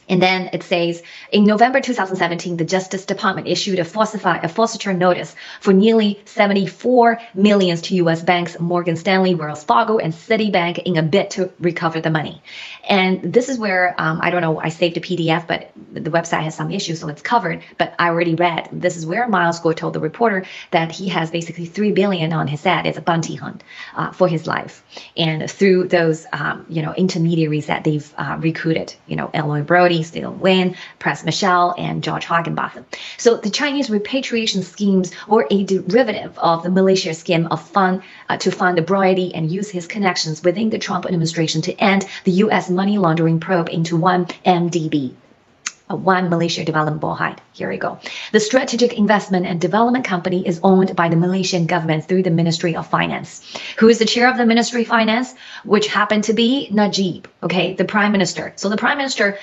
And then it says, in November 2017, the Justice Department issued a forfeiture notice for nearly $74 million to U.S. banks Morgan Stanley, Wells Fargo, and Citibank in a bid to recover the money. And this is where, I don't know, I saved a PDF, but the website has some issues, so it's covered. But I already read. This is where Miles Guo told the reporter that he has basically $3 billion on his head. It's a bounty hunt for his life. And through those, intermediaries that they've recruited, Elroy Brody, Stephen Wynn, Press Michel, and George Higginbotham. So the Chinese repatriation schemes were a derivative of the Malaysia scheme of to fund the Brody and use his connections within the Trump administration to end the U.S. money laundering probe into 1MDB. One Malaysia Development Board. Here we go. The Strategic Investment and Development Company is owned by the Malaysian government through the Ministry of Finance. Who is the chair of the Ministry of Finance? Which happened to be Najib, the Prime Minister. So the Prime Minister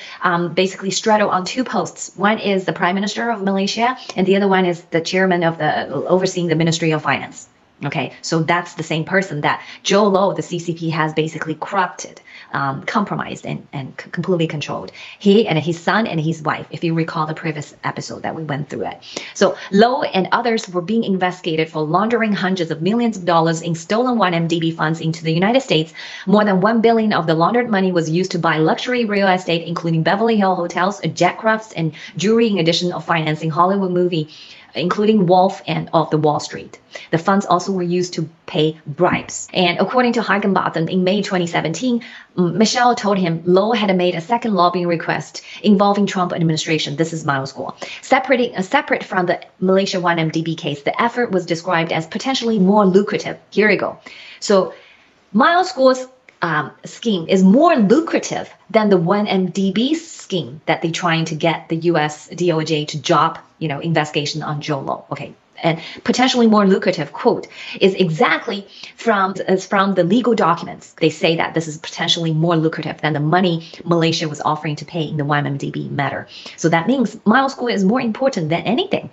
basically straddled on two posts. One is the Prime Minister of Malaysia, and the other one is the chairman of overseeing the Ministry of Finance. So that's the same person that Joe Low, the CCP, has basically corrupted, compromised, and completely controlled. He and his son and his wife, if you recall the previous episode that we went through it. So Low and others were being investigated for laundering hundreds of millions of dollars in stolen 1MDB funds into the United States. More than $1 billion of the laundered money was used to buy luxury real estate, including Beverly Hills hotels, jet crafts, and jewelry, in addition of financing Hollywood movie, including Wolf and of the Wall Street. The funds also were used to pay bribes. And according to Higginbotham, in May 2017, Michel told him Low had made a second lobbying request involving Trump administration. This is Miles Guo. Separate from the Malaysia 1MDB case, the effort was described as potentially more lucrative. Here we go. So Miles Guo's scheme is more lucrative than the 1MDB scheme that they're trying to get the U.S. DOJ to drop, investigation on Joe Low. And potentially more lucrative, quote, is exactly from the legal documents. They say that this is potentially more lucrative than the money Malaysia was offering to pay in the 1MDB matter. So that means Miles Guo is more important than anything.